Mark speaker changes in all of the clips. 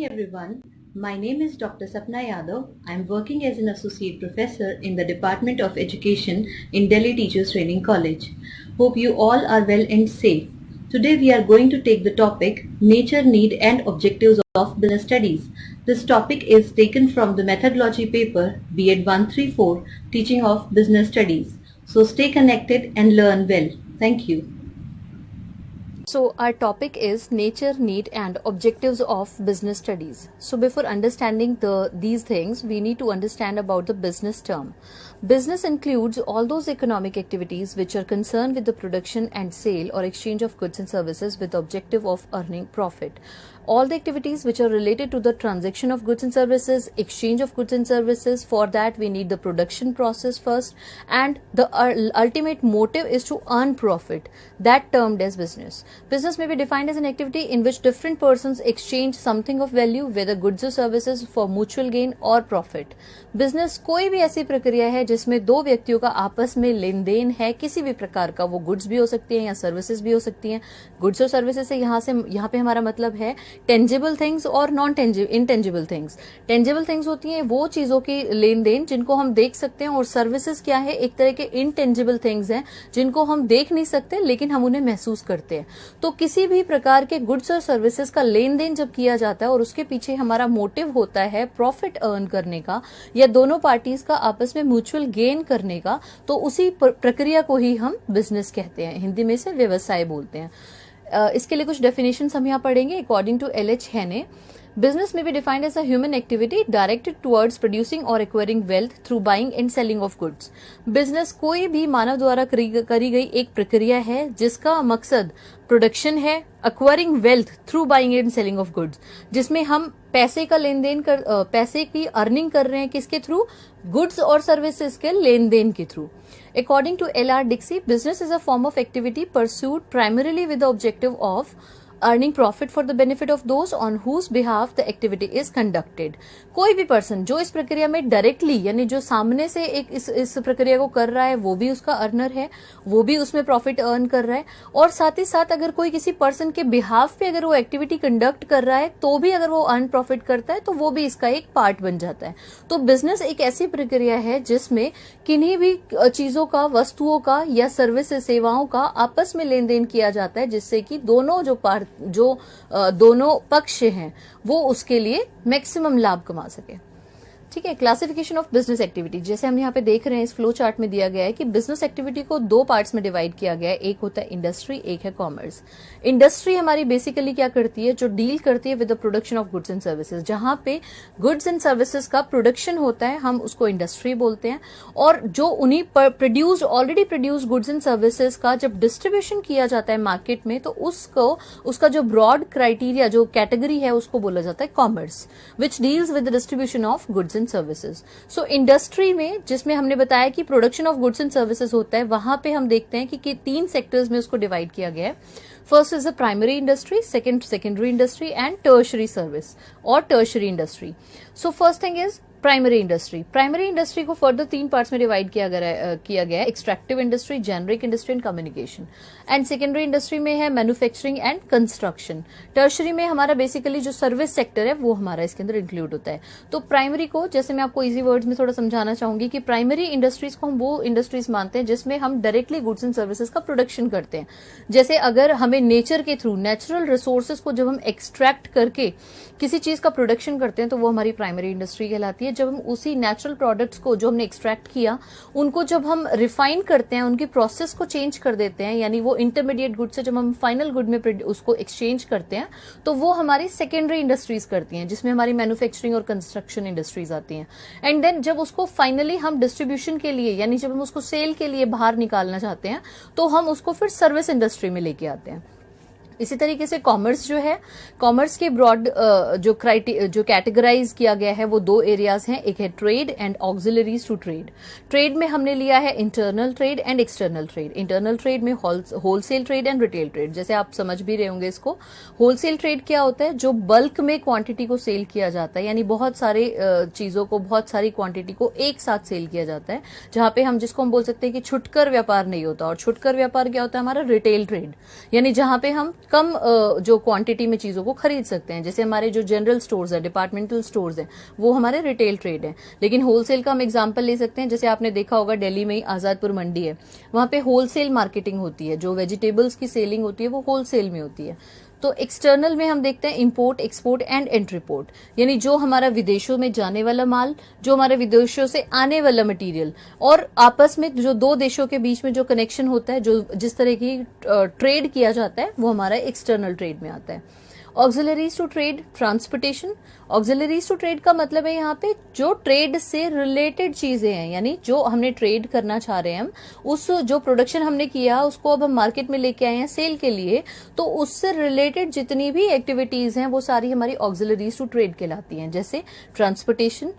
Speaker 1: Everyone, my name is Dr. Sapna Yadav. I am working as an associate professor in the Department of Education in Delhi Teachers Training College. Hope you all are well and safe. Today we are going to take the topic Nature, Need and Objectives of Business Studies. This topic is taken from the methodology paper B.Ed 134 Teaching of Business Studies. So stay connected and learn well. Thank you.
Speaker 2: So our topic is nature, need and objectives of business studies. So before understanding these things, we need to understand about the business term. Business includes all those economic activities which are concerned with the production and sale or exchange of goods and services with the objective of earning profit. All the activities which are related to the transaction of goods and services, exchange of goods and services, for that we need the production process first, and the ultimate motive is to earn profit, that termed as business. Business may be defined as an activity in which different persons exchange something of value, whether goods or services, for mutual gain or profit. Business कोई भी ऐसी प्रक्रिया है जिसमें दो व्यक्तियों का आपस में लेन देन है किसी भी प्रकार का, वो गुड्स भी हो सकती हैं या सर्विसेज भी हो सकती हैं. गुड्स और सर्विसेज से यहाँ पे हमारा मतलब है टेंजिबल थिंग्स और non intangible things. Tangible things होती हैं वो चीजों की लेन देन जिनको हम देख सकते हैं, और सर्विसेज क्या है, एक तरह के इनटेंजिबल थिंग्स हैं जिनको हम देख नहीं सकते लेकिन हम उन्हें महसूस करते हैं. तो किसी भी प्रकार के गुड्स और सर्विसेज का लेन देन जब किया जाता है और उसके पीछे हमारा मोटिव होता है प्रॉफिट अर्न करने का या दोनों पार्टीज का आपस में म्यूचुअल गेन करने का, तो उसी प्रक्रिया को ही हम बिजनेस कहते हैं. हिंदी में इसे व्यवसाय बोलते हैं. इसके लिए कुछ डेफिनेशंस हम यहाँ पढ़ेंगे. According to L.H. Henne, business may be defined as a human activity directed towards producing or acquiring wealth through buying and selling of goods. Business कोई भी मानव द्वारा करी गई एक प्रक्रिया है जिसका मकसद प्रोडक्शन है, acquiring wealth through buying and selling of goods, जिसमें हम पैसे का लेन देन पैसे की अर्निंग कर रहे हैं किसके थ्रू, गुड्स और सर्विसेज के लेन देन के through. According to L.R. Dixie, business is a form of activity pursued primarily with the objective of earning profit for the benefit of those on whose behalf the activity is conducted. कोई भी person जो इस प्रक्रिया में directly यानी जो सामने से एक इस प्रक्रिया को कर रहा है वो भी उसका अर्नर है, वो भी उसमें प्रॉफिट अर्न कर रहा है, और साथ ही साथ अगर कोई किसी पर्सन के बिहाफ पे अगर वो एक्टिविटी कंडक्ट कर रहा है तो भी अगर वो अर्न प्रॉफिट करता है तो वो भी इसका एक पार्ट बन जाता है. तो बिजनेस एक ऐसी प्रक्रिया है जिसमें किन्हीं भी चीजों का, वस्तुओं का या सर्विस सेवाओं का आपस में लेन देन किया जाता है जिससे कि दोनों दोनों पक्ष हैं वो उसके लिए मैक्सिमम लाभ कमा सके. ठीक है. क्लासिफिकेशन ऑफ बिजनेस एक्टिविटी, जैसे हम यहाँ पे देख रहे हैं इस फ्लो चार्ट में दिया गया है कि बिजनेस एक्टिविटी को दो पार्ट्स में डिवाइड किया गया है. एक होता है इंडस्ट्री, एक है कॉमर्स. इंडस्ट्री हमारी बेसिकली क्या करती है, जो डील करती है with the production of goods and services. जहां पे गुड्स एंड सर्विसेज का प्रोडक्शन होता है हम उसको इंडस्ट्री बोलते हैं, और जो उन्हीं already produce goods and services का जब डिस्ट्रीब्यूशन किया जाता है मार्केट में तो उसका जो ब्रॉड क्राइटेरिया, जो कैटेगरी है, उसको बोला जाता है commerce, which deals with the distribution of goods services. So industry में, जिसमें हमने बताया कि production of goods and services होता है, वहां पे हम देखते हैं कि तीन सेक्टर्स में उसको डिवाइड किया गया है. First is the primary industry, second secondary industry and tertiary service और tertiary industry. So first thing is primary industry. Primary industry को फर्दर तीन पार्ट्स में डिवाइड किया गया है. Extractive industry, generic industry and communication. And secondary industry में है manufacturing and construction. Tertiary में हमारा बेसिकली जो सर्विस सेक्टर है वो हमारा इसके अंदर इंक्लूड होता है. तो प्राइमरी को, जैसे मैं आपको इजी वर्ड्स में थोड़ा समझाना चाहूंगी कि प्राइमरी इंडस्ट्रीज को हम वो इंडस्ट्रीज मानते हैं जिसमें हम डायरेक्टली गुड्स एंड सर्विसेज का प्रोडक्शन करते हैं. जैसे अगर हमें नेचर के थ्रू नेचुरल रिसोर्सेज को जब हम एक्सट्रैक्ट करके किसी चीज का प्रोडक्शन करते हैं तो वो हमारी प्राइमरी इंडस्ट्री कहलाती है. जब हम उसी नेचुरल प्रोडक्ट्स को जो हमने एक्सट्रैक्ट किया उनको जब हम रिफाइन करते हैं, उनकी प्रोसेस को चेंज कर देते हैं, यानी वो इंटरमीडिएट गुड से जब हम फाइनल गुड में उसको एक्सचेंज करते हैं तो वो हमारी सेकेंडरी इंडस्ट्रीज करती हैं, जिसमें हमारी मैन्युफैक्चरिंग और कंस्ट्रक्शन इंडस्ट्रीज आती हैं. एंड देन जब उसको फाइनली हम डिस्ट्रीब्यूशन के लिए, यानी जब हम उसको सेल के लिए बाहर निकालना चाहते हैं तो हम उसको फिर सर्विस इंडस्ट्री में लेके आते हैं. इसी तरीके से कॉमर्स जो है, कॉमर्स के ब्रॉड जो कैटेगराइज किया गया है वो दो एरियाज हैं. एक है trade and auxiliaries to trade. Trade में हमने लिया है internal trade and external trade. Internal trade में wholesale trade and retail trade. जैसे आप समझ भी रहे होंगे इसको. होलसेल ट्रेड क्या होता है, जो बल्क में क्वांटिटी को सेल किया जाता है, यानी बहुत सारे चीजों को, बहुत सारी क्वांटिटी को एक साथ सेल किया जाता है, जहां पे जिसको हम बोल सकते हैं कि छुटकर व्यापार नहीं होता. और छुटकर व्यापार क्या होता है हमारा, रिटेल ट्रेड, यानी जहां पे हम कम जो क्वांटिटी में चीजों को खरीद सकते हैं। जैसे हमारे जो जनरल स्टोर्स है, डिपार्टमेंटल स्टोर्स हैं, वो हमारे रिटेल ट्रेड है। लेकिन होलसेल का हम एग्जांपल ले सकते हैं, जैसे आपने देखा होगा दिल्ली में ही आजादपुर मंडी है, वहां पे होलसेल मार्केटिंग होती है, जो वेजिटेबल्स की सेलिंग होती है वो होलसेल में होती है। तो एक्सटर्नल में हम देखते हैं इंपोर्ट, एक्सपोर्ट एंड एंट्रीपोर्ट, यानी जो हमारा विदेशों में जाने वाला माल, जो हमारे विदेशों से आने वाला मटेरियल, और आपस में जो दो देशों के बीच में जो कनेक्शन होता है, जो जिस तरह की ट्रेड किया जाता है, वो हमारा एक्सटर्नल ट्रेड में आता है। Auxiliaries to trade, transportation. Auxiliaries to trade का मतलब है यहाँ पे जो ट्रेड से रिलेटेड चीजें हैं, यानी जो हमने ट्रेड करना चाह रहे हैं हम, उस जो प्रोडक्शन हमने किया उसको अब हम मार्केट में लेके आए हैं सेल के लिए, तो उससे रिलेटेड जितनी भी एक्टिविटीज हैं वो सारी हमारी ऑक्सिलरीज टू ट्रेड कहलाती हैं। जैसे transportation,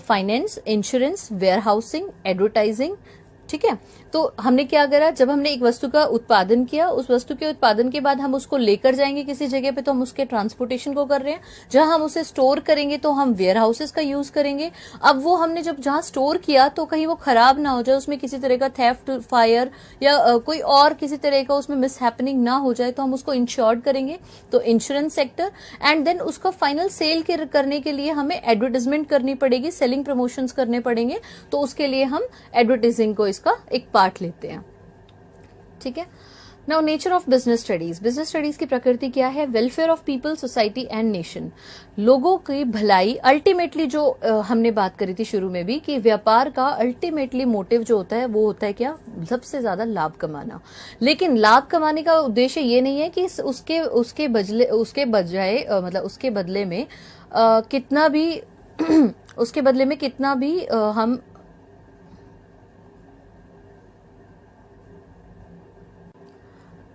Speaker 2: finance, insurance, warehousing, advertising. ठीक है, तो हमने क्या करा, जब हमने एक वस्तु का उत्पादन किया, उस वस्तु के उत्पादन के बाद हम उसको लेकर जाएंगे किसी जगह पे, तो हम उसके ट्रांसपोर्टेशन को कर रहे हैं। जहां हम उसे स्टोर करेंगे तो हम वेयर हाउसेस का यूज करेंगे। अब वो हमने जब जहां स्टोर किया तो कहीं वो खराब ना हो जाए, उसमें किसी तरह का थेफ्ट, फायर या कोई और किसी तरह का उसमें मिसहैपनिंग ना हो जाए, तो हम उसको इंश्योर्ड करेंगे, तो इंश्योरेंस सेक्टर। एंड देन उसका फाइनल सेल करने के लिए हमें एडवर्टाइजमेंट करनी पड़ेगी, सेलिंग प्रमोशंस करने पड़ेंगे, तो उसके लिए हम एडवर्टाइजिंग को इसका एक पार्ट लेते हैं। ठीक है, now nature of business studies. Business studies की प्रकृति क्या है? Welfare of people, society and nation. लोगों की भलाई अल्टीमेटली, जो हमने बात करी थी शुरू में भी, कि व्यापार का अल्टीमेटली मोटिव जो होता है वो होता है क्या? सबसे ज्यादा लाभ कमाना। लेकिन लाभ कमाने का उद्देश्य ये नहीं है कि उसके बजाय मतलब उसके बदले में कितना भी उसके बदले में कितना भी हम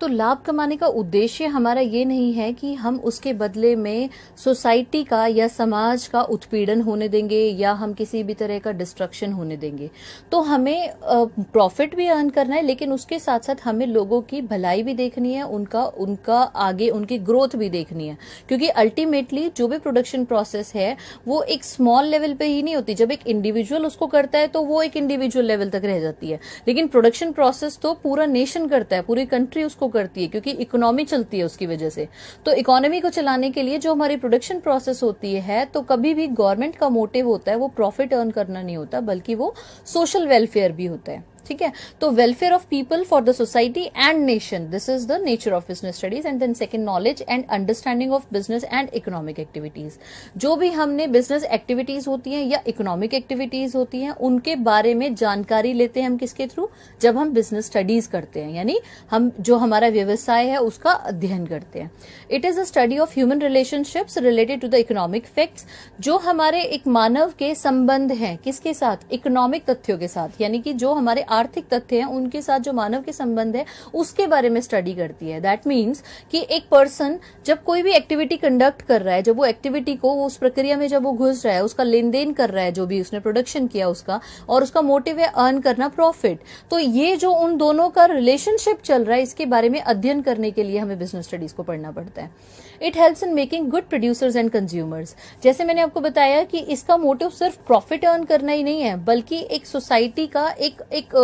Speaker 2: तो लाभ कमाने का उद्देश्य हमारा ये नहीं है कि हम उसके बदले में सोसाइटी का या समाज का उत्पीड़न होने देंगे या हम किसी भी तरह का डिस्ट्रक्शन होने देंगे। तो हमें प्रॉफिट भी अर्न करना है, लेकिन उसके साथ साथ हमें लोगों की भलाई भी देखनी है, उनका आगे उनकी ग्रोथ भी देखनी है। क्योंकि अल्टीमेटली जो भी प्रोडक्शन प्रोसेस है वो एक स्मॉल लेवल पे ही नहीं होती। जब एक इंडिविजुअल उसको करता है तो वो एक इंडिविजुअल लेवल तक रह जाती है, लेकिन प्रोडक्शन प्रोसेस तो पूरा नेशन करता है, पूरी कंट्री उसको करती है, क्योंकि इकोनॉमी चलती है उसकी वजह से। तो इकोनॉमी को चलाने के लिए जो हमारी प्रोडक्शन प्रोसेस होती है, तो कभी भी गवर्नमेंट का मोटिव होता है वो प्रॉफिट अर्न करना नहीं होता, बल्कि वो सोशल वेलफेयर भी होता है। ठीक है, तो welfare of people for the society and nation, this is the nature of business studies. And then second, knowledge and understanding of business and economic activities. जो भी हमने बिजनेस एक्टिविटीज होती हैं या इकोनॉमिक एक्टिविटीज होती हैं, उनके बारे में जानकारी लेते हैं हम किसके थ्रू? जब हम बिजनेस स्टडीज करते हैं, यानी हम जो हमारा व्यवसाय है उसका अध्ययन करते हैं। It is a study of human relationships related to the economic facts. जो हमारे एक मानव के संबंध हैं किसके साथ? इकोनॉमिक तथ्यों के साथ, यानी कि जो हमारे आर्थिक तथ्य हैं उनके साथ जो मानव के संबंध है उसके बारे में स्टडी करती है। दैट मीन्स कि एक पर्सन जब कोई भी एक्टिविटी कंडक्ट कर रहा है, जब वो एक्टिविटी को उस प्रक्रिया में जब वो घुस रहा है, उसका लेन देन कर रहा है, जो भी उसने प्रोडक्शन किया उसका, और उसका मोटिव है अर्न करना प्रॉफिट, तो ये जो उन दोनों का रिलेशनशिप चल रहा है इसके बारे में अध्ययन करने के लिए हमें बिजनेस स्टडीज को पढ़ना पड़ता है। It helps in making good producers and consumers. जैसे मैंने आपको बताया कि इसका मोटिव सिर्फ प्रॉफिट अर्न करना ही नहीं है, बल्कि एक सोसाइटी का एक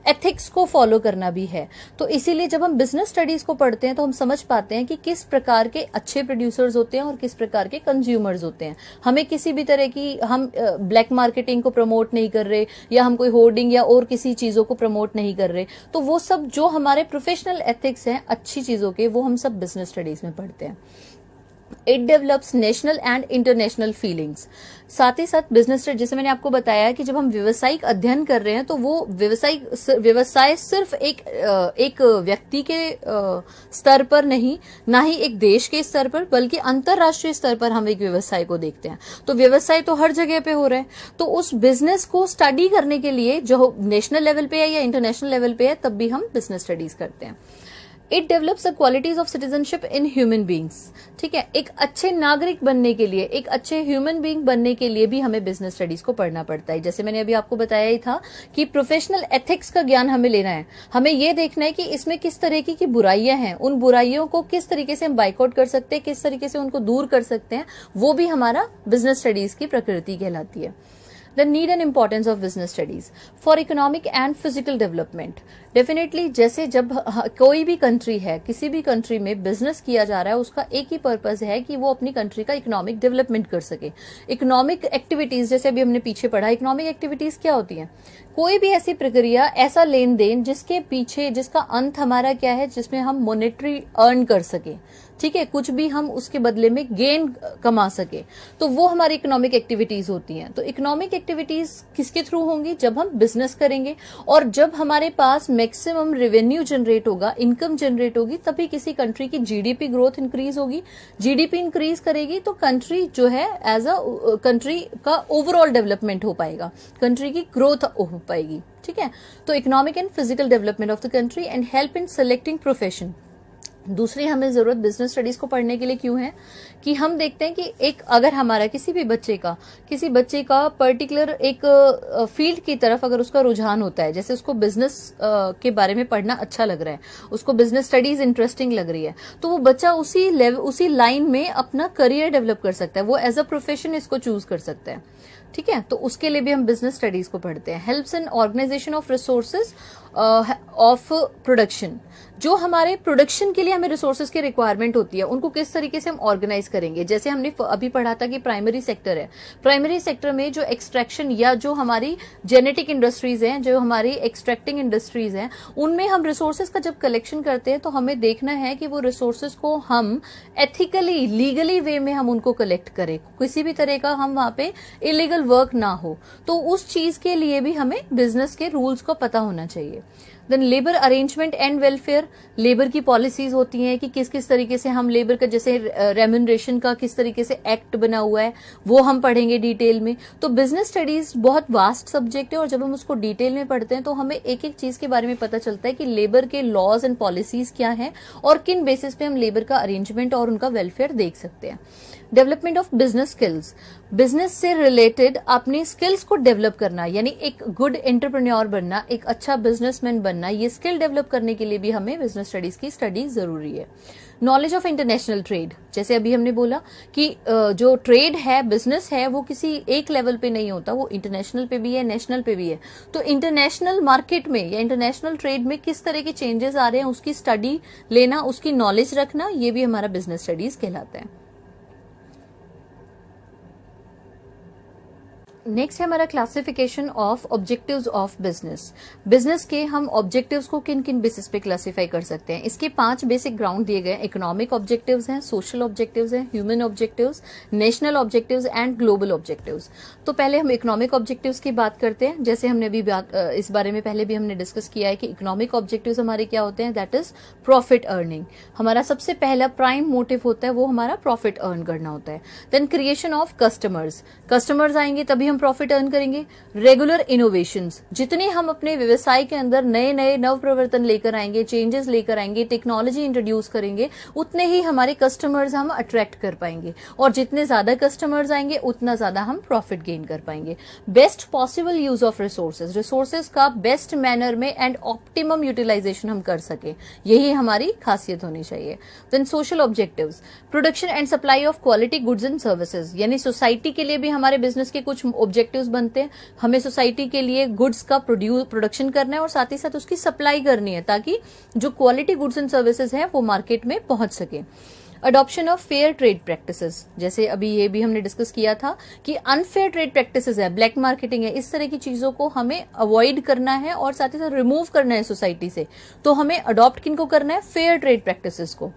Speaker 2: एथिक्स को फॉलो करना भी है। तो इसीलिए जब हम बिजनेस स्टडीज को पढ़ते हैं तो हम समझ पाते हैं कि किस प्रकार के अच्छे प्रोड्यूसर्स होते हैं और किस प्रकार के कंज्यूमर्स होते हैं। हमें किसी भी तरह की हम ब्लैक मार्केटिंग को प्रमोट नहीं कर रहे, या हम कोई होर्डिंग या और किसी चीजों को प्रमोट नहीं कर रहे, तो वो सब जो हमारे प्रोफेशनल एथिक्स हैं अच्छी चीजों के, वो हम सब बिजनेस स्टडीज में पढ़ते हैं। It develops national and international feelings. साथ ही साथ बिजनेस स्टडी, जैसे मैंने आपको बताया कि जब हम व्यवसायिक अध्ययन कर रहे हैं तो वो व्यवसाय सिर्फ एक व्यक्ति के स्तर पर नहीं, ना ही एक देश के स्तर पर, बल्कि अंतरराष्ट्रीय स्तर पर हम एक व्यवसाय को देखते हैं। तो व्यवसाय तो हर जगह पे हो रहा है, तो उस बिजनेस को स्टडी करने के लिए जो नेशनल लेवल पे है या इंटरनेशनल लेवल पे है, तब भी हम बिजनेस स्टडीज करते हैं। It develops the qualities of citizenship in human beings. ठीक है, एक अच्छे नागरिक बनने के लिए, एक अच्छे ह्यूमन बींग बनने के लिए भी हमें बिजनेस स्टडीज को पढ़ना पड़ता है। जैसे मैंने अभी आपको बताया ही था कि प्रोफेशनल एथिक्स का ज्ञान हमें लेना है। हमें यह देखना है कि इसमें किस तरीके की बुराइयां हैं, उन बुराइयों को किस तरीके से हम बाइकआउट कर सकते हैं, किस तरीके से उनको दूर कर सकते हैं, वो भी हमारा बिजनेस स्टडीज की प्रकृति कहलाती है। The need and importance of business studies for economic and physical development. Definitely जैसे जब कोई भी कंट्री है, किसी भी कंट्री में बिजनेस किया जा रहा है, उसका एक ही पर्पज है कि वो अपनी कंट्री का इकोनॉमिक डेवलपमेंट कर सके। इकोनॉमिक एक्टिविटीज जैसे अभी हमने पीछे पढ़ा, इकोनॉमिक एक्टिविटीज क्या होती हैं? कोई भी ऐसी प्रक्रिया, ऐसा लेन देन जिसके पीछे, जिसका अंत हमारा क्या है, जिसमें हम मॉनेटरी अर्न कर सके, ठीक है, कुछ भी हम उसके बदले में गेन कमा सके, तो वो हमारी इकोनॉमिक एक्टिविटीज होती हैं। तो इकोनॉमिक एक्टिविटीज किसके थ्रू होंगी? जब हम बिजनेस करेंगे और जब हमारे पास मैक्सिमम रेवेन्यू जनरेट होगा, इनकम जनरेट होगी, तभी किसी कंट्री की जीडीपी ग्रोथ इंक्रीज होगी। जीडीपी इंक्रीज करेगी तो कंट्री जो है एज अ कंट्री का ओवरऑल डेवलपमेंट हो पाएगा, कंट्री की ग्रोथ हो पाएगी, ठीक है। तो economic and physical development of the country and help in selecting profession. दूसरी हमें जरूरत बिजनेस स्टडीज को पढ़ने के लिए क्यों है कि हम देखते हैं कि एक अगर हमारा किसी बच्चे का पर्टिकुलर एक फील्ड की तरफ अगर उसका रुझान होता है, जैसे उसको बिजनेस के बारे में पढ़ना अच्छा लग रहा है, उसको बिजनेस स्टडीज इंटरेस्टिंग लग रही है, तो वो बच्चा उसी लाइन में अपना करियर डेवलप कर सकता है, वो एज अ प्रोफेशन इसको चूज कर सकता है, ठीक है। तो उसके लिए भी हम बिजनेस स्टडीज को पढ़ते हैं। Helps in organisation of resources of production. जो हमारे प्रोडक्शन के लिए हमें रिसोर्सेज की रिक्वायरमेंट होती है, उनको किस तरीके से हम ऑर्गेनाइज करेंगे। जैसे हमने अभी पढ़ा था कि प्राइमरी सेक्टर है, प्राइमरी सेक्टर में जो एक्सट्रैक्शन या जो हमारी जेनेटिक इंडस्ट्रीज हैं, जो हमारी एक्सट्रैक्टिंग इंडस्ट्रीज हैं, उनमें हम रिसोर्सेज का जब कलेक्शन करते हैं तो हमें देखना है कि वो रिसोर्सेज को हम एथिकली, लीगली वे में हम उनको कलेक्ट करें, किसी भी तरह का हम वहां पे इलीगल वर्क ना हो। तो उस चीज के लिए भी हमें बिजनेस के रूल्स को पता होना चाहिए। Then labour arrangement and welfare. Labour की पॉलिसीज होती हैं कि किस किस तरीके से हम लेबर का, जैसे रेम्यूनरेशन का किस तरीके से एक्ट बना हुआ है, वो हम पढ़ेंगे डिटेल में। तो बिजनेस स्टडीज बहुत वास्ट सब्जेक्ट है और जब हम उसको डिटेल में पढ़ते हैं तो हमें एक एक चीज के बारे में पता चलता है कि लेबर के लॉज एंड पॉलिसीज क्या है और किन बेसिस पे हम लेबर का अरेंजमेंट और उनका वेलफेयर देख सकते हैं। Development of business skills. Business से रिलेटेड अपनी स्किल्स को डेवलप करना, यानी एक गुड एंटरप्रेन्योर बनना, एक अच्छा बिजनेसमैन बनना, ये स्किल डेवलप करने के लिए भी हमें बिजनेस स्टडीज की स्टडी जरूरी है। Knowledge of international trade. जैसे अभी हमने बोला कि जो ट्रेड है, बिजनेस है, वो किसी एक लेवल पे नहीं होता, वो इंटरनेशनल पे भी है, नेशनल पे भी है। तो इंटरनेशनल मार्केट में या इंटरनेशनल ट्रेड में किस तरह के चेंजेस आ रहे हैं, उसकी स्टडी लेना, उसकी नॉलेज रखना, ये भी हमारा बिजनेस स्टडीज कहलाता है। नेक्स्ट है हमारा classification of objectives of business. Business के हम ऑब्जेक्टिव्स को किन किन बेसिस पे क्लासिफाई कर सकते हैं। इसके 5 बेसिक ग्राउंड दिए गए। इकोनॉमिक ऑब्जेक्टिव्स हैं, सोशल ऑब्जेक्टिव्स हैं, human objectives, national objectives and global objectives. तो पहले हम इकोनॉमिक ऑब्जेक्टिव्स की बात करते हैं। जैसे हमने अभी इस बारे में पहले भी हमने डिस्कस किया है कि इकोनॉमिक ऑब्जेक्टिव्स हमारे क्या होते हैं, दैट इज प्रॉफिट अर्निंग। हमारा सबसे पहला प्राइम मोटिव होता है वो हमारा प्रॉफिट अर्न करना होता है। Then creation of customers. Customers आएंगे तभी प्रॉफिट अर्न करेंगे। रेगुलर इनोवेशंस, जितने हम अपने व्यवसाय के अंदर नए नए नव प्रवर्तन लेकर आएंगे, चेंजेस लेकर आएंगे, टेक्नोलॉजी इंट्रोड्यूस करेंगे, उतने ही हमारे कस्टमर्स हम अट्रैक्ट कर पाएंगे और जितने ज्यादा कस्टमर्स आएंगे उतना ज्यादा हम प्रॉफिट गेन कर पाएंगे। Best possible use of resources, resources का बेस्ट मैनर में एंड ऑप्टिमम यूटिलाइजेशन हम कर सके, यही हमारी खासियत होनी चाहिए। Then social objectives, production and supply of quality goods and services, यानी सोसाइटी के लिए भी हमारे बिजनेस के कुछ ऑब्जेक्टिव्स बनते हैं। हमें सोसाइटी के लिए गुड्स का प्रोडक्शन करना है और साथ ही साथ उसकी सप्लाई करनी है ताकि जो क्वालिटी गुड्स एंड सर्विसेज है वो मार्केट में पहुंच सके। Adoption of fair trade practices, जैसे अभी ये भी हमने डिस्कस किया था कि अनफेयर ट्रेड प्रैक्टिसेस है, ब्लैक मार्केटिंग है, इस तरह की चीजों को हमें अवॉइड करना है और साथ ही साथ रिमूव करना है सोसाइटी से। तो हमें अडॉप्ट किनको करना है, फेयर ट्रेड प्रैक्टिसेस को।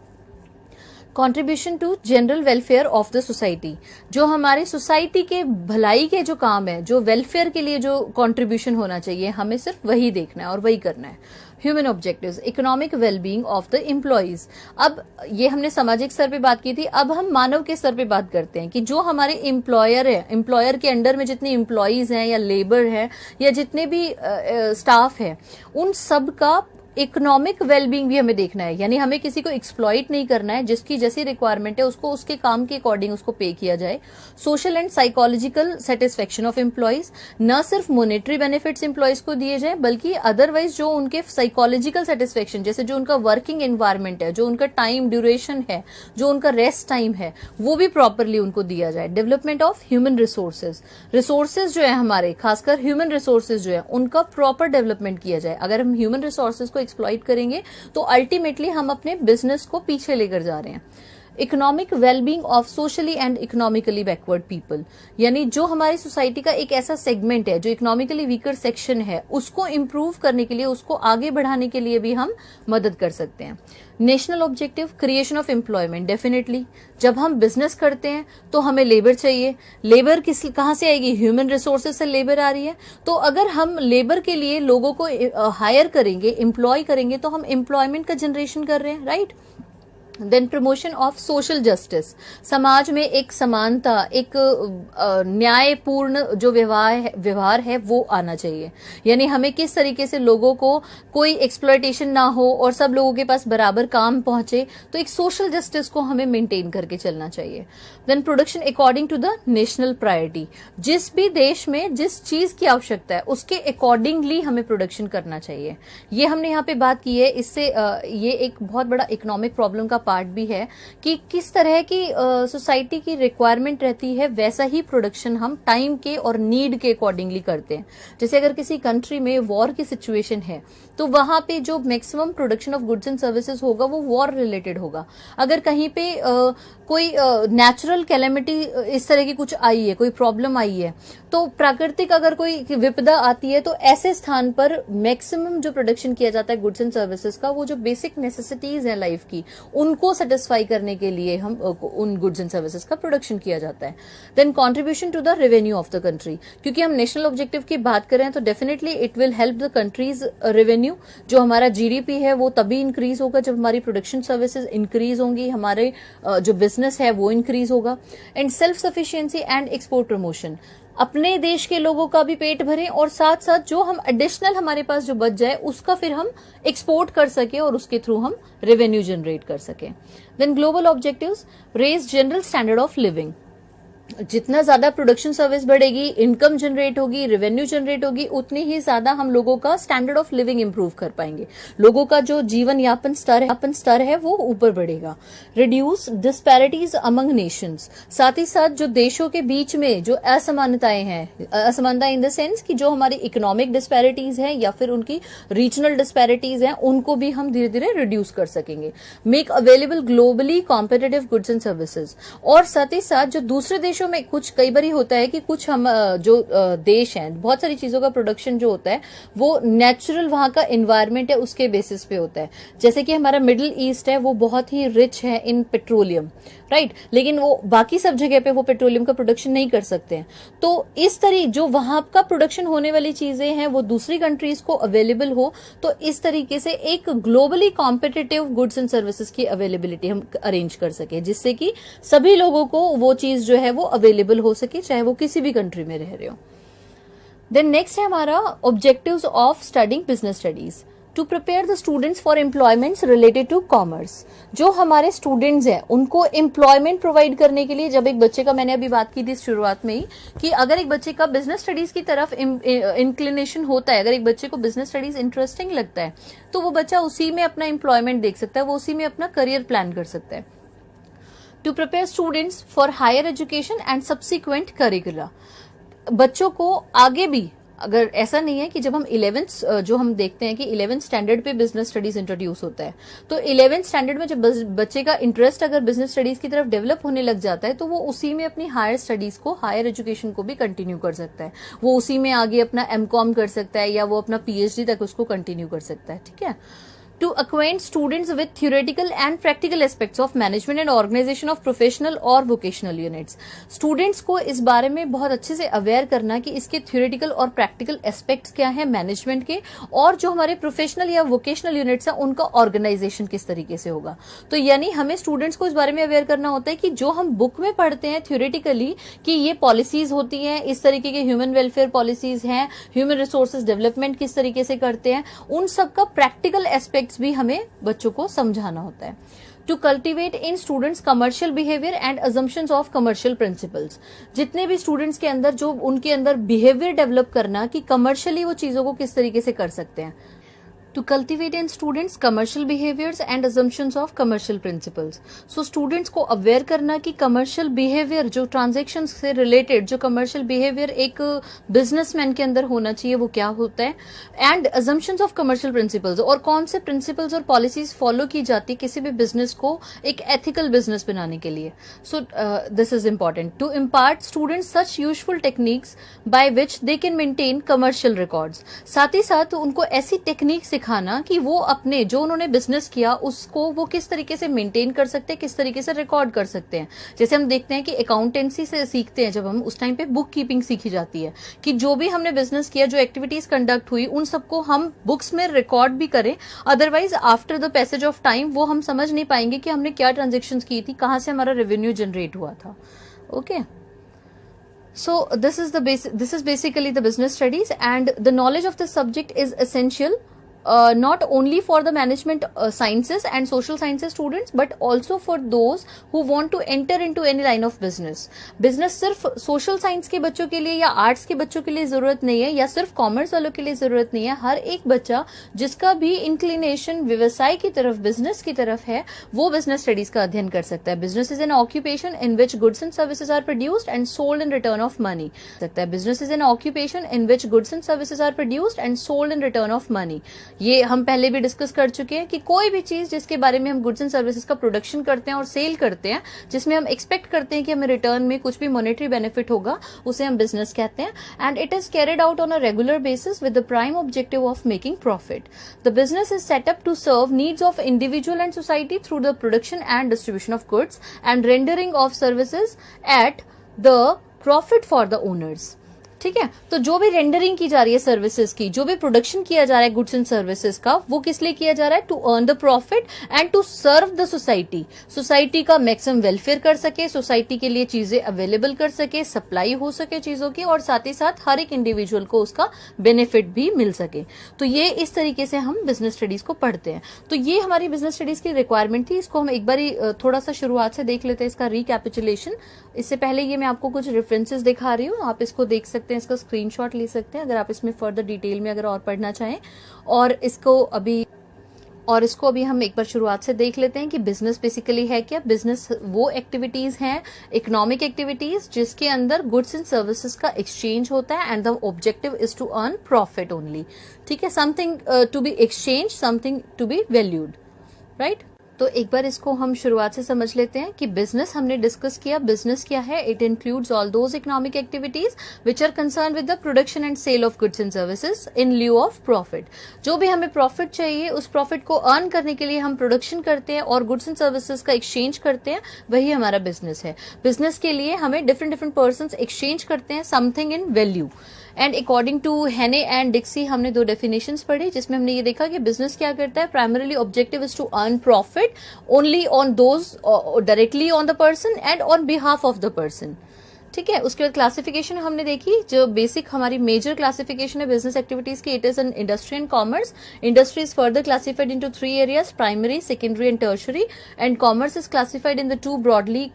Speaker 2: Contribution to general welfare of the society, जो हमारे सोसाइटी के भलाई के जो काम है, जो वेलफेयर के लिए जो कॉन्ट्रीब्यूशन होना चाहिए, हमें सिर्फ वही देखना है और वही करना है। Human objectives, economic wellbeing of the employees. अब ये हमने सामाजिक स्तर पे बात की थी, अब हम मानव के स्तर पे बात करते हैं कि जो हमारे एम्प्लॉयर है, एम्प्लॉयर के अंडर में जितने एम्प्लॉइज हैं या लेबर है या जितने भी स्टाफ है, उन सब का इकोनॉमिक वेलबींग भी हमें देखना है, यानी हमें किसी को एक्सप्लॉइट नहीं करना है, जिसकी जैसी रिक्वायरमेंट है उसको उसके काम के अकॉर्डिंग उसको पे किया जाए। Social and psychological satisfaction of employees, न सिर्फ मॉनेटरी बेनिफिट्स एम्प्लॉयज को दिए जाए बल्कि अदरवाइज जो उनके साइकोलॉजिकल सेटिस्फेक्शन, जैसे जो उनका वर्किंग एनवायरमेंट है, जो उनका टाइम ड्यूरेशन है, जो उनका रेस्ट टाइम है, वो भी प्रॉपरली उनको दिया जाए। Development of human resources, resources जो है हमारे, खासकर ह्यूमन रिसोर्सेज जो है उनका प्रॉपर डेवलपमेंट किया जाए। अगर हम ह्यूमन रिसोर्सेज को एक्सप्लॉइट करेंगे तो अल्टीमेटली हम अपने बिजनेस को पीछे लेकर जा रहे हैं। Economic wellbeing of socially and economically backward people, यानी जो हमारी सोसाइटी का एक ऐसा सेगमेंट है जो इकोनॉमिकली वीकर सेक्शन है, उसको इंप्रूव करने के लिए, उसको आगे बढ़ाने के लिए भी हम मदद कर सकते हैं। National objective creation of employment, definitely जब हम बिजनेस करते हैं तो हमें लेबर चाहिए। लेबर कहां से आएगी? ह्यूमन रिसोर्सेज से लेबर आ रही है। तो अगर हम लेबर के लिए लोगों को हायर करेंगे, एम्प्लॉय करेंगे, तो हम एम्प्लॉयमेंट का जनरेशन कर रहे हैं, right. Then promotion of social justice, समाज में एक समानता, एक न्यायपूर्ण जो व्यवहार है वो आना चाहिए। यानी हमें किस तरीके से लोगों को कोई एक्सप्लॉयटेशन ना हो और सब लोगों के पास बराबर काम पहुंचे, तो एक सोशल जस्टिस को हमें मेंटेन करके चलना चाहिए। Then production according to the national priority, जिस भी देश में जिस चीज की आवश्यकता है उसके अकॉर्डिंगली हमें प्रोडक्शन करना चाहिए। ये हमने यहाँ पे बात की है। इससे ये एक बहुत बड़ा इकोनॉमिक प्रॉब्लम का पार्ट भी है कि किस तरह की सोसाइटी की रिक्वायरमेंट रहती है वैसा ही प्रोडक्शन हम टाइम के और नीड के अकॉर्डिंगली करते हैं। जैसे अगर किसी कंट्री में वॉर की सिचुएशन है तो वहां पे जो maximum production of goods and services होगा वो वॉर रिलेटेड होगा। अगर कहीं पे कोई नेचुरल कैलेमिटी इस तरह की कुछ आई है, कोई प्रॉब्लम आई है, तो प्राकृतिक अगर कोई विपदा आती है, तो ऐसे स्थान पर मैक्सिमम जो प्रोडक्शन किया जाता है गुड्स एंड सर्विसेज का, वो जो बेसिक नेसेसिटीज है लाइफ की, उनको सेटिस्फाई करने के लिए हम उन गुड्स एंड सर्विसेज का प्रोडक्शन किया जाता है। Then contribution to the revenue of the country, क्योंकि हम नेशनल ऑब्जेक्टिव की बात करें तो definitely it will help the country's revenue. जो हमारा जीडीपी है वो तभी इंक्रीज होगा जब हमारी प्रोडक्शन सर्विसेज इंक्रीज होंगी, हमारे जो बिजनेस है वो इंक्रीज होगा। And self sufficiency and export promotion, अपने देश के लोगों का भी पेट भरें और साथ साथ जो हम एडिशनल हमारे पास जो बच जाए उसका फिर हम एक्सपोर्ट कर सके और उसके थ्रू हम रेवेन्यू जनरेट कर सके। Then global objectives, raise general standard of living, जितना ज्यादा प्रोडक्शन सर्विस बढ़ेगी, इनकम जनरेट होगी, रेवेन्यू जनरेट होगी, उतनी ही ज्यादा हम लोगों का स्टैंडर्ड ऑफ लिविंग इंप्रूव कर पाएंगे। लोगों का जो जीवन यापन स्तर है वो ऊपर बढ़ेगा। रिड्यूस डिस्पैरिटीज अमंग नेशंस, साथ ही साथ जो देशों के बीच में जो असमानताएं हैं, असमानता इन द सेंस कि जो हमारी इकोनॉमिक डिस्पैरिटीज हैं या फिर उनकी रीजनल डिस्पैरिटीज हैं, उनको भी हम धीरे धीरे रिड्यूस कर सकेंगे। Make available globally competitive goods and services, और साथ ही साथ जो दूसरे देशों में कुछ कई बार होता है कि कुछ हम जो देश हैं, बहुत सारी चीजों का प्रोडक्शन जो होता है वो नेचुरल वहां का एनवायरनमेंट है उसके बेसिस पे होता है। जैसे कि हमारा मिडिल ईस्ट है वो बहुत ही रिच है इन पेट्रोलियम, राइट, लेकिन वो बाकी सब जगह पे वो पेट्रोलियम का प्रोडक्शन नहीं कर सकते हैं। तो इस तरह जो वहां का प्रोडक्शन होने वाली चीजें हैं वो दूसरी कंट्रीज को अवेलेबल हो, तो इस तरीके से एक globally competitive goods and services की अवेलेबिलिटी हम अरेंज कर सके, जिससे कि सभी लोगों को वो चीज जो है वो अवेलेबल हो सके, चाहे वो किसी भी कंट्री में रह रहे हो। देन नेक्स्ट है हमारा objectives of studying business studies, to prepare the students for employments related to commerce. जो हमारे स्टूडेंट्स हैं उनको एम्प्लॉयमेंट प्रोवाइड करने के लिए, जब एक बच्चे का, मैंने अभी बात की थी शुरुआत में ही कि अगर एक बच्चे का बिजनेस स्टडीज की तरफ इंक्लिनेशन होता है, अगर एक बच्चे को बिजनेस स्टडीज इंटरेस्टिंग लगता है, तो वो बच्चा उसी में अपना एम्प्लॉयमेंट देख सकता है, वो उसी में अपना करियर प्लान कर सकता है। To prepare students for higher education and subsequent curricula, बच्चों को आगे भी, अगर ऐसा नहीं है कि जब हम 11th जो हम देखते हैं कि 11th स्टैंडर्ड पे बिजनेस स्टडीज इंट्रोड्यूस होता है, तो 11th स्टैंडर्ड में जब बच्चे का इंटरेस्ट अगर बिजनेस स्टडीज की तरफ डेवलप होने लग जाता है, तो वो उसी में अपनी हायर स्टडीज को, हायर एजुकेशन को भी कंटिन्यू कर सकता है। वो उसी में आगे अपना एमकॉम कर सकता है या वो अपना पीएचडी तक उसको कंटिन्यू कर सकता है, ठीक है। to acquaint students with theoretical and practical aspects of management and organization of professional और vocational units. Students को इस बारे में बहुत अच्छे से अवेयर करना कि इसके theoretical और practical aspects क्या हैं मैनेजमेंट के, और जो हमारे प्रोफेशनल या वोकेशनल यूनिट्स हैं उनका ऑर्गेनाइजेशन किस तरीके से होगा. तो यानी हमें स्टूडेंट्स को इस बारे में अवेयर करना होता है कि जो हम बुक में पढ़ते हैं थ्योरेटिकली कि ये पॉलिसीज होती हैं, इस तरीके के ह्यूमन वेलफेयर पॉलिसीज हैं, ह्यूमन रिसोर्सेज डेवलपमेंट किस तरीके से करते हैं, उन सब का प्रैक्टिकल एस्पेक्ट्स भी हमें बच्चों को समझाना होता है. To cultivate in students commercial behaviour and assumptions of commercial principles. जितने भी स्टूडेंट्स के अंदर जो उनके अंदर बिहेवियर डेवलप करना कि कमर्शियली वो चीजों को किस तरीके से कर सकते हैं. To cultivate in students commercial behaviors and assumptions of commercial principles. So students को aware करना कि commercial behavior जो transactions से related जो commercial behavior एक businessman के अंदर होना चाहिए वो क्या होता है, and assumptions of commercial principles और कौन से principles और policies follow की जाती है किसी भी business को एक ethical business बनाने के लिए. So this is important to impart students such useful techniques by which they can maintain commercial records. साथ ही साथ उनको ऐसी टेक्निक सिखाना कि वो अपने जो उन्होंने बिजनेस किया उसको वो किस तरीके से मेंटेन कर सकते हैं, किस तरीके से रिकॉर्ड कर सकते हैं. जैसे हम देखते हैं कि अकाउंटेंसी से सीखते हैं जब हम, उस टाइम पे बुक कीपिंग सीखी जाती है कि जो भी हमने बिजनेस किया, जो एक्टिविटीज कंडक्ट हुई, उन सबको हम बुक्स में रिकॉर्ड भी करें. Otherwise after the passage of time वो हम समझ नहीं पाएंगे कि हमने क्या ट्रांजेक्शन की थी, कहां से हमारा रेवेन्यू जनरेट हुआ था. Okay. So this is basically the business studies, and the knowledge of the subject is essential not only for the management sciences and social sciences students but also for those who want to enter into any line of business. Business सिर्फ social science के बच्चों के लिए या arts के बच्चों के लिए जरूरत नहीं है, या सिर्फ commerce वालों के लिए जरूरत नहीं है. हर एक बच्चा जिसका भी inclination व्यवसाय की तरफ, business की तरफ है, वो business studies का अध्ययन कर सकता है. Business is an occupation in which goods and services are produced and sold in return of money. Business is an occupation in which goods and services are produced and sold in return of money. ये हम पहले भी discuss कर चुके हैं कि कोई भी चीज जिसके बारे में हम गुड्स एंड सर्विसेज का प्रोडक्शन करते हैं और सेल करते हैं, जिसमें हम एक्सपेक्ट करते हैं कि हमें रिटर्न में कुछ भी मॉनेटरी बेनिफिट होगा, उसे हम बिजनेस कहते हैं. And it is carried out on a regular basis with the prime objective of making profit. The business is set up to serve needs of individual and society through the production and distribution of goods and rendering of services at the profit for the owners. ठीक है. तो जो भी rendering की जा रही है services की, जो भी प्रोडक्शन किया जा रहा है गुड्स एंड सर्विसेज का, वो किस लिए किया जा रहा है? To earn the profit and to serve the society. Society का मैक्सिमम वेलफेयर कर सके, सोसाइटी के लिए चीजें अवेलेबल कर सके, सप्लाई हो सके चीजों की, और साथ ही साथ हर एक इंडिविजुअल को उसका बेनिफिट भी मिल सके. तो ये इस तरीके से हम बिजनेस स्टडीज को पढ़ते हैं. तो ये हमारी बिजनेस स्टडीज की रिक्वायरमेंट थी. इसको हम एक बार थोड़ा सा शुरुआत से देख लेते हैं, इसका रिकैपिचुलेशन. इससे पहले ये मैं आपको कुछ रेफरेंसेस दिखा रही हूँ, आप इसको देख सकते हैं, इसका स्क्रीनशॉट ले सकते हैं अगर आप इसमें फर्दर डिटेल में अगर और पढ़ना चाहें. और इसको अभी हम एक बार शुरुआत से देख लेते हैं कि बिजनेस बेसिकली है क्या. बिजनेस वो एक्टिविटीज हैं, इकोनॉमिक एक्टिविटीज, जिसके अंदर गुड्स एंड सर्विसेज का एक्सचेंज होता है and the objective is to earn profit only. ठीक है. Something to be exchange, something to be valued, right. तो एक बार इसको हम शुरुआत से समझ लेते हैं कि बिजनेस हमने डिस्कस किया. बिजनेस क्या है? It includes all those economic activities which are concern with the production and sale of goods and services in lieu of profit. जो भी हमें प्रॉफिट चाहिए, उस प्रॉफिट को अर्न करने के लिए हम प्रोडक्शन करते हैं और गुड्स एंड सर्विसेज का एक्सचेंज करते हैं, वही हमारा बिजनेस है. बिजनेस के लिए हमें डिफरेंट पर्सन्स एक्सचेंज करते हैं something in value. And according to Haney and Dicksee हमने 2 डेफिनेशंस पढ़ी, जिसमें हमने ये देखा कि बिजनेस क्या करता है. Primarily objective is to earn profit only on those directly on the person and on behalf of the person. ठीक है. उसके बाद क्लासिफिकेशन हमने देखी, जो बेसिक हमारी मेजर क्लासिफिकेशन है बिजनेस एक्टिविटीज की. It is an industry and commerce. Industry is further classified into 3 areas, primary, secondary and tertiary. And commerce is classified in the 2 broadly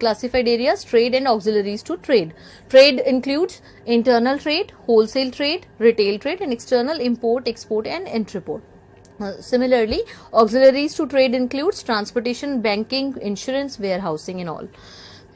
Speaker 2: classified areas, trade and auxiliaries to trade. Trade includes internal trade, wholesale trade, retail trade, and external import, export, and entrepot. Similarly, auxiliaries to trade includes transportation, banking, insurance, warehousing, and all.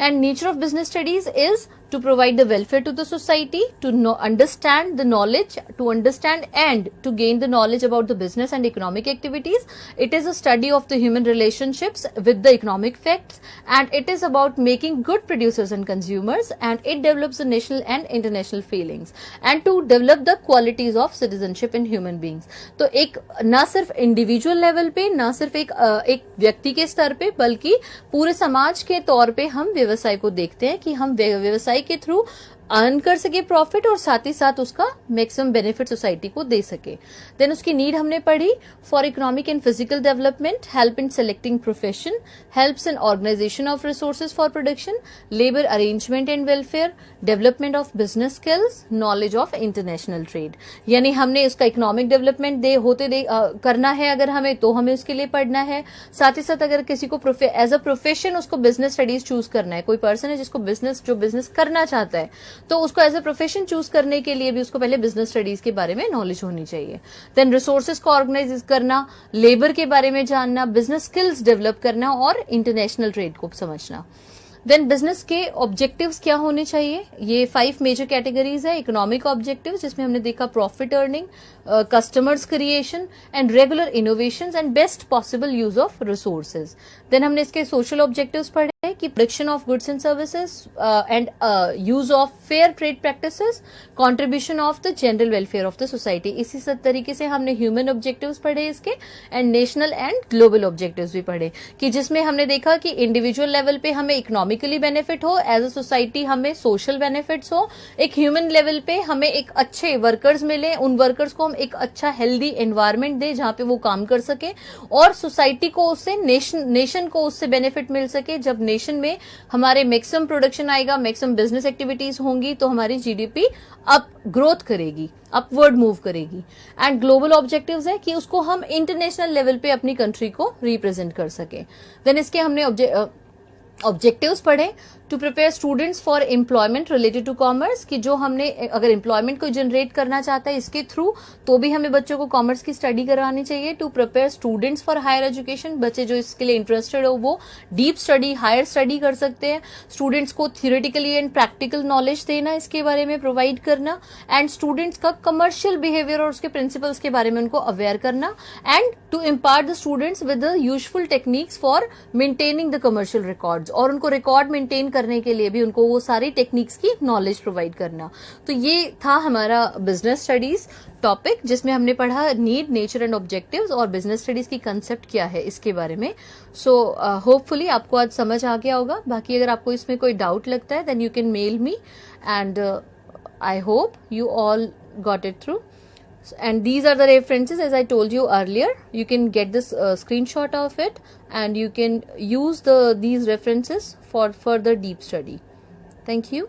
Speaker 2: And nature of business studies is to provide the welfare to the society, to understand the knowledge, to understand and to gain the knowledge about the business and economic activities. It is a study of the human relationships with the economic facts, and it is about making good producers and consumers, and it develops the national and international feelings and to develop the qualities of citizenship in human beings. तो एक ना सिर्फ individual level पे, ना सिर्फ एक व्यक्ति के स्तर पे, बल्कि पूरे समाज के तौर पे हम व्यवसाय को देखते हैं कि हम व्यवसाय के थ्रू अर्न कर सके प्रॉफिट और साथ ही साथ उसका मैक्सिमम बेनिफिट सोसाइटी को दे सके. देन उसकी नीड हमने पढ़ी for economic and physical development, help in selecting profession, helps in organisation of resources for production, labour arrangement and welfare, development of business skills, knowledge of international trade. यानी हमने उसका economic development करना है अगर हमें, तो हमें उसके लिए पढ़ना है. साथ ही साथ अगर किसी को एज अ प्रोफेशन उसको बिजनेस स्टडीज चूज करना है, कोई पर्सन है जिसको बिजनेस करना चाहता है, तो उसको एज ए प्रोफेशन चूज करने के लिए भी उसको पहले बिजनेस स्टडीज के बारे में नॉलेज होनी चाहिए. देन रिसोर्सेज को ऑर्गेनाइज करना, लेबर के बारे में जानना, बिजनेस स्किल्स डेवलप करना और इंटरनेशनल ट्रेड को समझना. देन बिजनेस के ऑब्जेक्टिव्स क्या होने चाहिए, ये 5 मेजर कैटेगरीज है. इकोनॉमिक ऑब्जेक्टिव्स जिसमें हमने देखा profit earning, customers creation and regular innovations and best possible use of resources. Then हमने इसके सोशल ऑब्जेक्टिव्स पढ़े कि production of goods and services and use of fair trade practices, contribution of the general welfare of the society. इसी तरीके से हमने human objectives पढ़े इसके, and national and global objectives भी पढ़े कि जिसमें हमने देखा कि इंडिविजुअल लेवल पे हमें इकोनॉमिकली बेनिफिट हो, एज अ सोसाइटी हमें सोशल बेनिफिट्स हो, एक ह्यूमन लेवल पे हमें एक अच्छे वर्कर्स मिले, उन वर्कर्स को हम एक अच्छा हेल्दी एनवायरमेंट दे जहां पे वो काम कर सके, और सोसाइटी को उससे नेशन को उससे बेनिफिट मिल सके. जब नेशन में हमारे मैक्सिमम प्रोडक्शन आएगा, मैक्सिमम बिजनेस एक्टिविटीज होंगी, तो हमारी जीडीपी अप ग्रोथ करेगी, अपवर्ड मूव करेगी. एंड ग्लोबल ऑब्जेक्टिव्स है कि उसको हम इंटरनेशनल लेवल पे अपनी कंट्री को रिप्रेजेंट कर सके. देन इसके हमने ऑब्जेक्टिव्स पढ़े to prepare students for employment related to commerce, कि जो हमने अगर एम्प्लॉयमेंट को जनरेट करना चाहता है इसके थ्रू, तो भी हमें बच्चों को कॉमर्स की स्टडी करानी चाहिए. To prepare students for higher education, बच्चे जो इसके लिए इंटरेस्टेड हो वो डीप स्टडी, हायर स्टडी कर सकते हैं. स्टूडेंट्स को थियोरेटिकली एंड प्रैक्टिकल नॉलेज देना, इसके बारे में प्रोवाइड करना, एंड स्टूडेंट्स का कमर्शियल बिहेवियर और उसके प्रिंसिपल्स के बारे में उनको अवेयर करना, and to impart the students with the useful techniques for maintaining the commercial records, और उनको रिकॉर्ड मेंटेन करने के लिए भी उनको वो सारी टेक्निक्स की नॉलेज प्रोवाइड करना. तो ये था हमारा बिजनेस स्टडीज टॉपिक, जिसमें हमने पढ़ा नीड, नेचर एंड ऑब्जेक्टिव्स और बिजनेस स्टडीज की कंसेप्ट क्या है इसके बारे में. सो होपफुली आपको आज समझ आ गया होगा. बाकी अगर आपको इसमें कोई डाउट लगता है then you can mail me, and I hope you all got it through. And these are the references as I told you earlier. You can get this screenshot of it, and you can use these references for further deep study. Thank you.